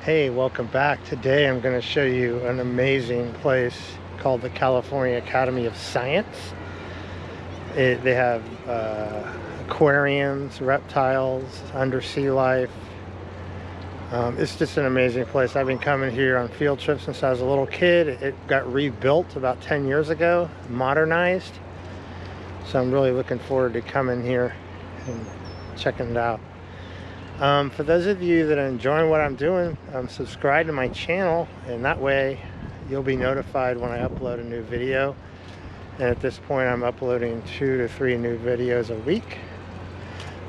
Hey, welcome back. Today I'm going to show you an amazing place called the California Academy of Science. They have aquariums, reptiles, undersea life. It's just an amazing place. I've been coming here on field trips since I was a little kid. It got rebuilt about 10 years ago, modernized. So I'm really looking forward to coming here and checking it out. For those of you that are enjoying what I'm doing, subscribe to my channel, and that way you'll be notified when I upload a new video. And at this point I'm uploading 2 to 3 new videos a week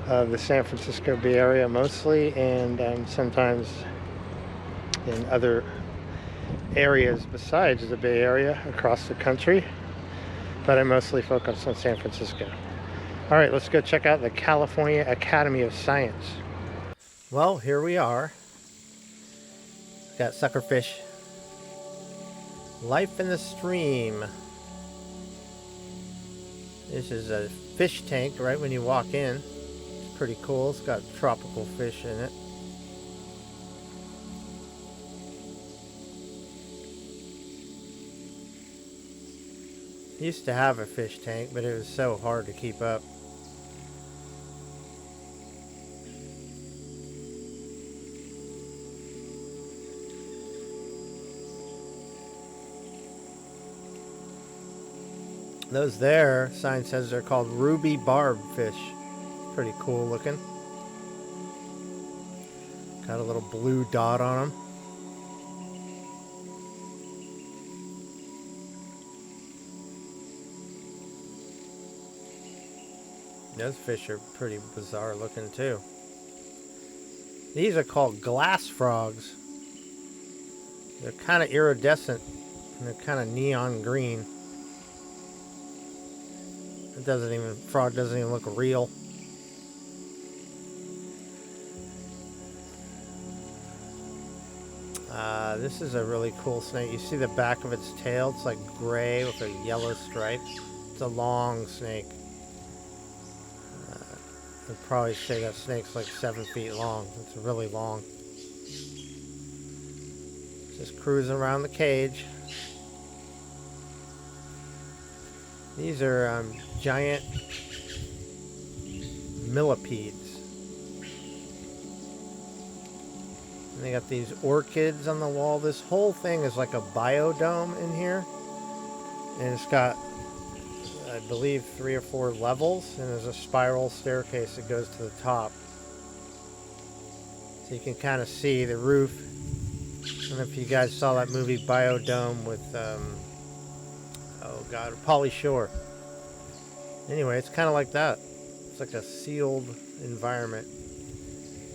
of the San Francisco Bay Area mostly, and sometimes in other areas besides the Bay Area across the country, but I mostly focus on San Francisco. Alright, let's go check out the California Academy of Science. Well, here we are. Got suckerfish. Life in the stream. This is a fish tank right when you walk in. It's pretty cool. It's got tropical fish in it. I used to have a fish tank, but it was so hard to keep up. Those there, sign says they're called ruby barb fish. Pretty cool looking. Got a little blue dot on them. Those fish are pretty bizarre looking too. These are called glass frogs. They're kind of iridescent and they're kind of neon green. Frog doesn't even look real. This is a really cool snake. You see the back of its tail? It's like gray with a yellow stripe. It's a long snake. I'd probably say that snake's like 7 feet long. It's really long. Just cruising around the cage. These are giant millipedes. And they got these orchids on the wall. This whole thing is like a biodome in here. And it's got, I believe, 3 or 4 levels. And there's a spiral staircase that goes to the top. So you can kind of see the roof. I don't know if you guys saw that movie Biodome with, oh God, Pauly Shore. Anyway, it's kind of like that. It's like a sealed environment.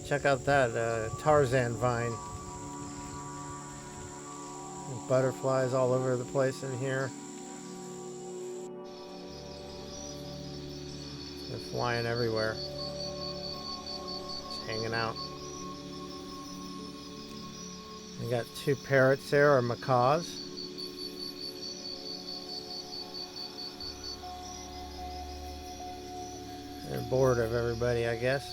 Check out that Tarzan vine. Butterflies all over the place in here. They're flying everywhere. Just hanging out. We got 2 parrots there, or macaws. They're bored of everybody, I guess.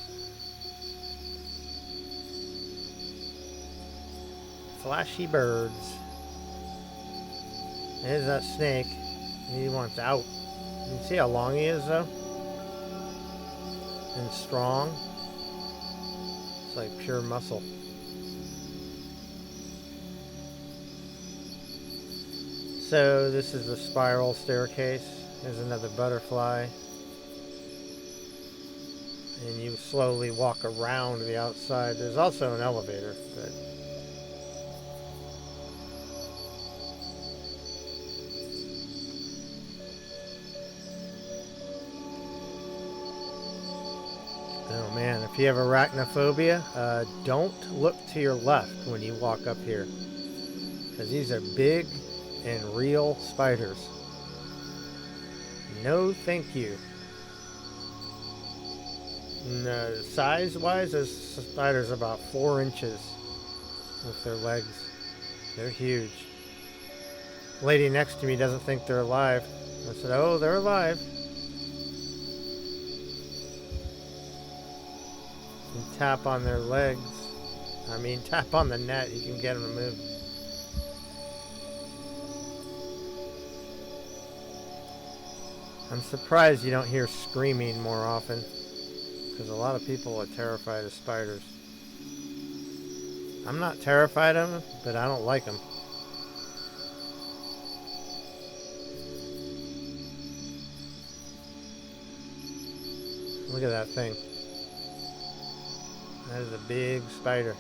Flashy birds. There's that snake. He wants out. You can see how long he is, though? And strong. It's like pure muscle. So this is the spiral staircase. There's another butterfly. And you slowly walk around the outside. There's also an elevator, but oh man, if you have arachnophobia, don't look to your left when you walk up here, because these are big and real spiders. No thank you. No, size-wise, those spiders are about 4 inches with their legs. They're huge. The lady next to me doesn't think they're alive. I said, oh, they're alive. You tap on their legs. I mean, tap on the net, you can get them to move. I'm surprised you don't hear screaming more often, because a lot of people are terrified of spiders. I'm not terrified of them, but I don't like them. Look at that thing. That is a big spider.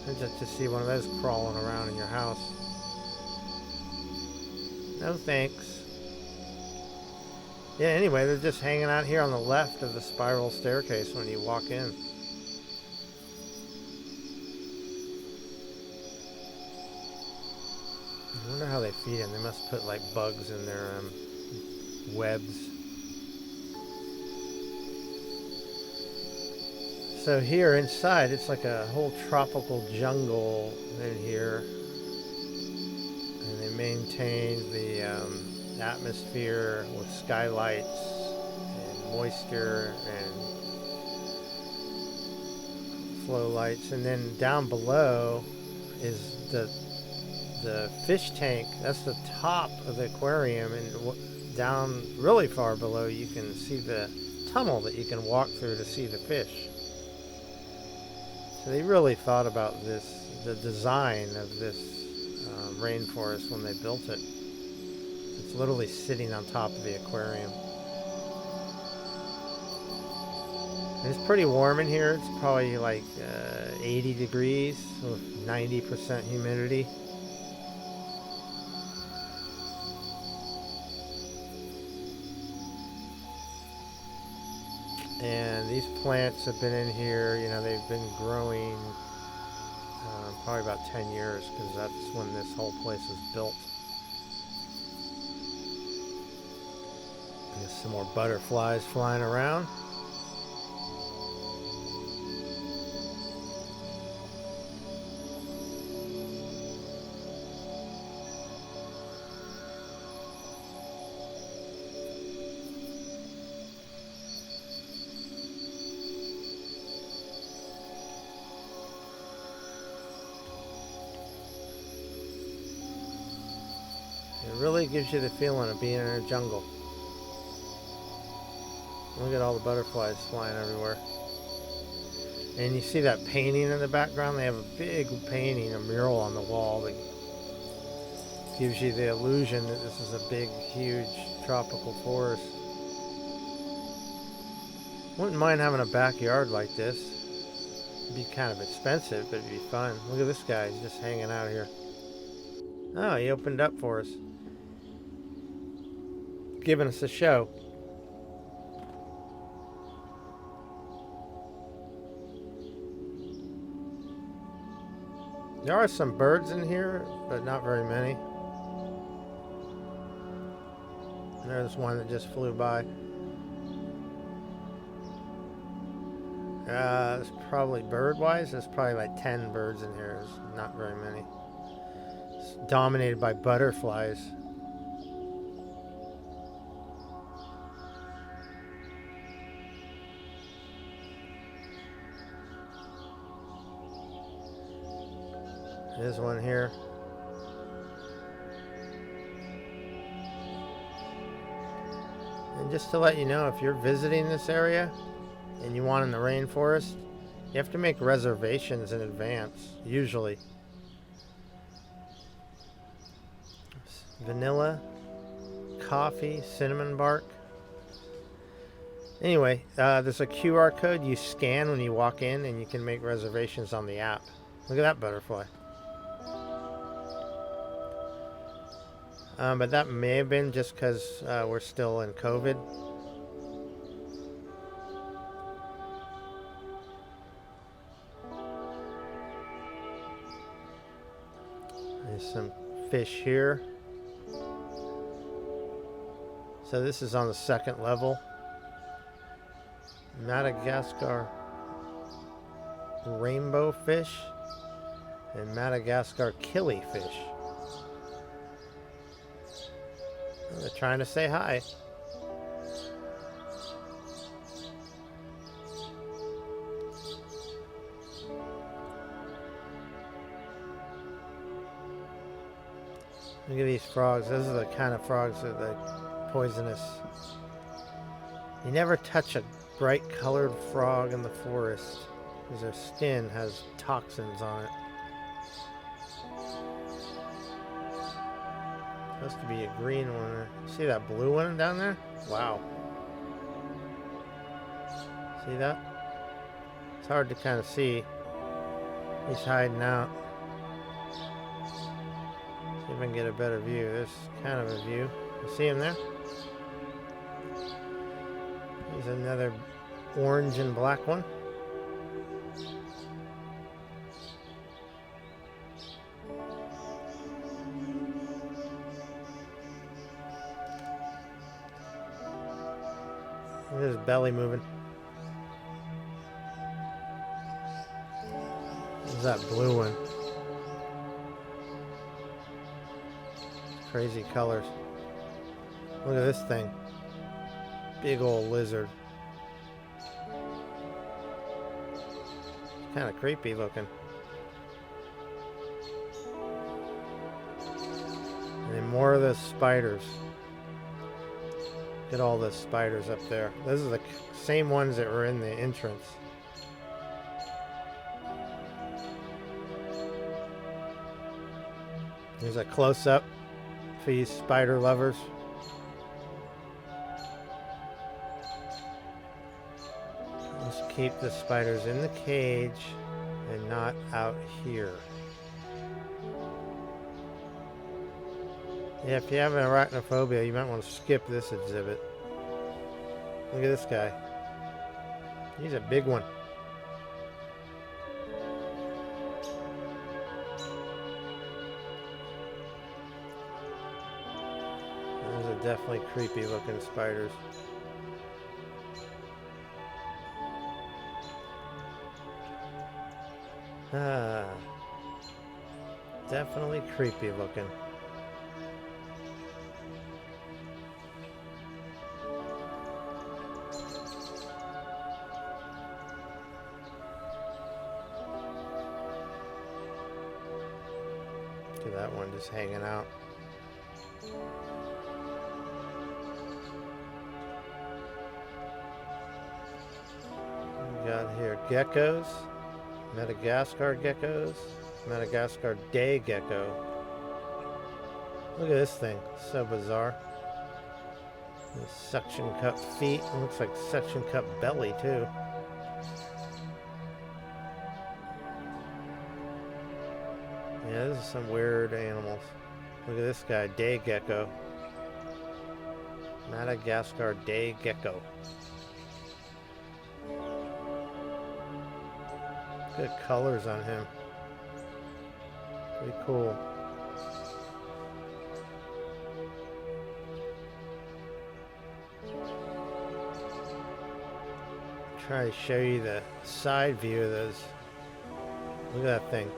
I just see one of those crawling around in your house. No thanks. Yeah, anyway, they're just hanging out here on the left of the spiral staircase when you walk in. I wonder how they feed them. They must put like bugs in their webs. So here inside, it's like a whole tropical jungle in here. And they maintain the atmosphere with skylights and moisture and flow lights. And then down below is the fish tank. That's the top of the aquarium, and down really far below you can see the tunnel that you can walk through to see the fish. So they really thought about this, the design of this rainforest when they built it. It's literally sitting on top of the aquarium. And it's pretty warm in here. It's probably like 80 degrees with 90% humidity. And these plants have been in here, you know, they've been growing probably about 10 years, because that's when this whole place was built. There's some more butterflies flying around. It really gives you the feeling of being in a jungle. Look at all the butterflies flying everywhere. And you see that painting in the background? They have a big painting, a mural on the wall that gives you the illusion that this is a big, huge tropical forest. Wouldn't mind having a backyard like this. It'd be kind of expensive, but it'd be fun. Look at this guy, he's just hanging out here. Oh, he opened up for us, giving us a show. There are some birds in here, but not very many. There's one that just flew by. It's probably bird-wise, there's probably like 10 birds in here. There's not very many. It's dominated by butterflies. There's one here. And just to let you know, if you're visiting this area and you want in the rainforest, you have to make reservations in advance, usually. Vanilla, coffee, cinnamon bark. Anyway, there's a QR code you scan when you walk in, and you can make reservations on the app. Look at that butterfly. But that may have been just because we're still in COVID. There's some fish here. So this is on the second level. Madagascar rainbow fish and Madagascar killifish. They're trying to say hi. Look at these frogs. Those are the kind of frogs that are poisonous. You never touch a bright colored frog in the forest because their skin has toxins on it. Supposed to be a green one. See that blue one down there? Wow. See that? It's hard to kind of see. He's hiding out. See if I can get a better view. There's kind of a view. You see him there? Here's another orange and black one. Look at his belly moving. There's that blue one. Crazy colors. Look at this thing. Big old lizard. Kind of creepy looking. And then more of those spiders. Look at all those spiders up there. Those are the same ones that were in the entrance. There's a close-up for you spider lovers. Let's keep the spiders in the cage and not out here. Yeah, if you have an arachnophobia, you might want to skip this exhibit. Look at this guy. He's a big one. Those are definitely creepy looking spiders. Definitely creepy looking. Look at that one just hanging out. We got here geckos. Madagascar geckos. Madagascar day gecko. Look at this thing. So bizarre. These suction cup feet. It looks like suction cup belly too. Yeah, this is some weird animals. Look at this guy. Day gecko. Madagascar day gecko. Good colors on him. Pretty cool. Try to show you the side view of those. Look at that thing.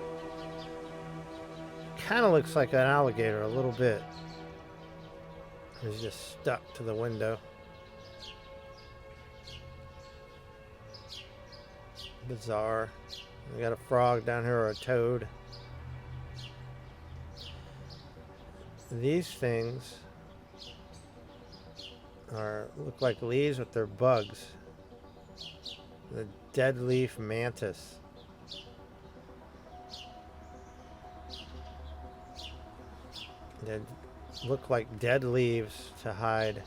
Kind of looks like an alligator a little bit. It's just stuck to the window. Bizarre. We got a frog down here or a toad. These things look like leaves, but they're bugs. The dead leaf mantis. They look like dead leaves to hide.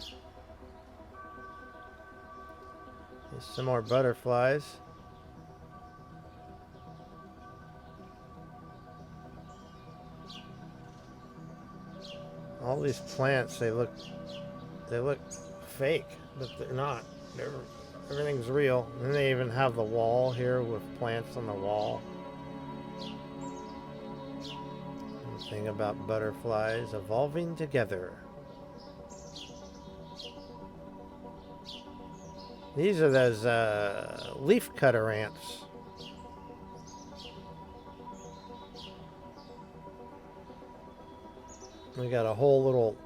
There's some more butterflies. All these plants, they look fake, but they're not. Everything's real. And they even have the wall here with plants on the wall. And the thing about butterflies evolving together. These are those leaf cutter ants. We got a whole little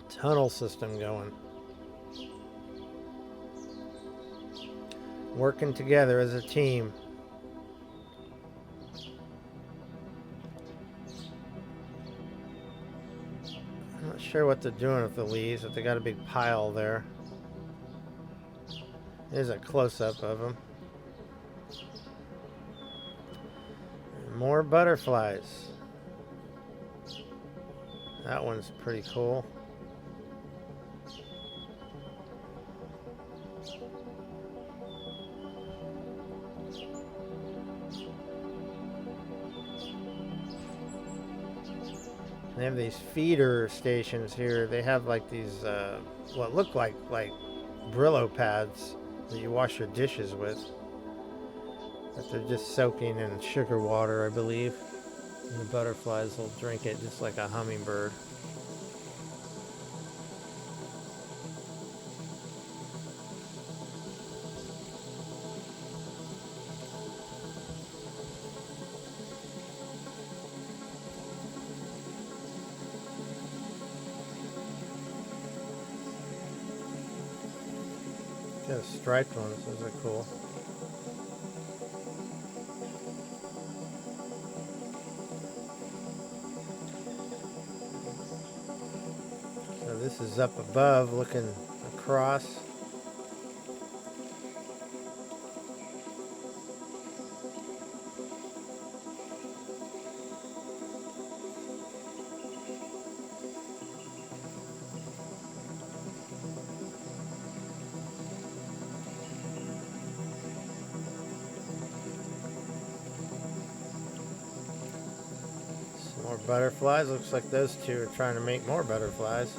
tunnel system going. Working together as a team. I'm not sure what they're doing with the leaves, but they got a big pile there. Here's a close-up of them. And more butterflies. That one's pretty cool. They have these feeder stations here. They have like these, what look like Brillo pads that you wash your dishes with. But they're just soaking in sugar water, I believe. And the butterflies will drink it just like a hummingbird. Got striped ones, those are cool. So this is up above looking across. More butterflies. Looks like those two are trying to make more butterflies.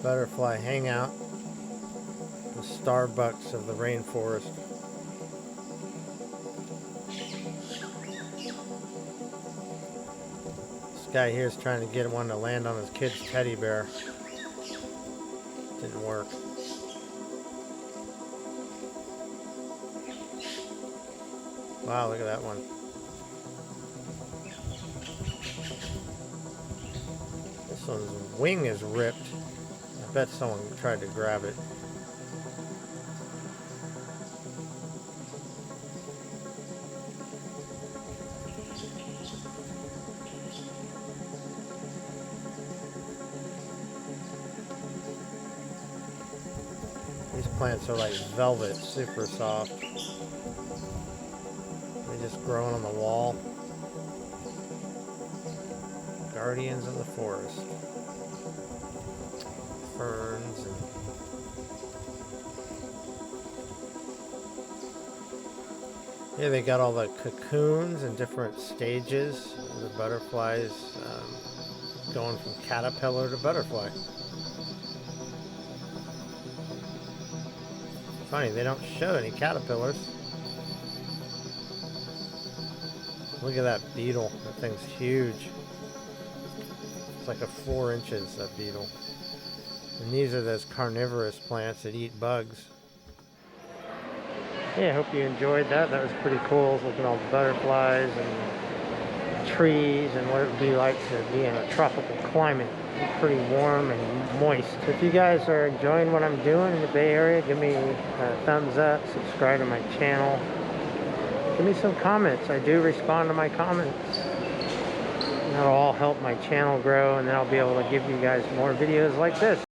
Butterfly hangout. The Starbucks of the rainforest. This guy here is trying to get one to land on his kid's teddy bear. Didn't work. Wow, look at that one. This one's wing is ripped. I bet someone tried to grab it. These plants are like velvet, super soft. Just growing on the wall. Guardians of the forest. Ferns and yeah, they got all the cocoons in different stages. The butterflies going from caterpillar to butterfly. Funny, they don't show any caterpillars. Look at that beetle. That thing's huge. It's like a 4 inches, that beetle. And these are those carnivorous plants that eat bugs. Yeah, I hope you enjoyed that. That was pretty cool. Looking at all the butterflies and trees and what it would be like to be in a tropical climate. It's pretty warm and moist. So if you guys are enjoying what I'm doing in the Bay Area, give me a thumbs up, subscribe to my channel. Give me some comments. I do respond to my comments. That'll all help my channel grow, and then I'll be able to give you guys more videos like this.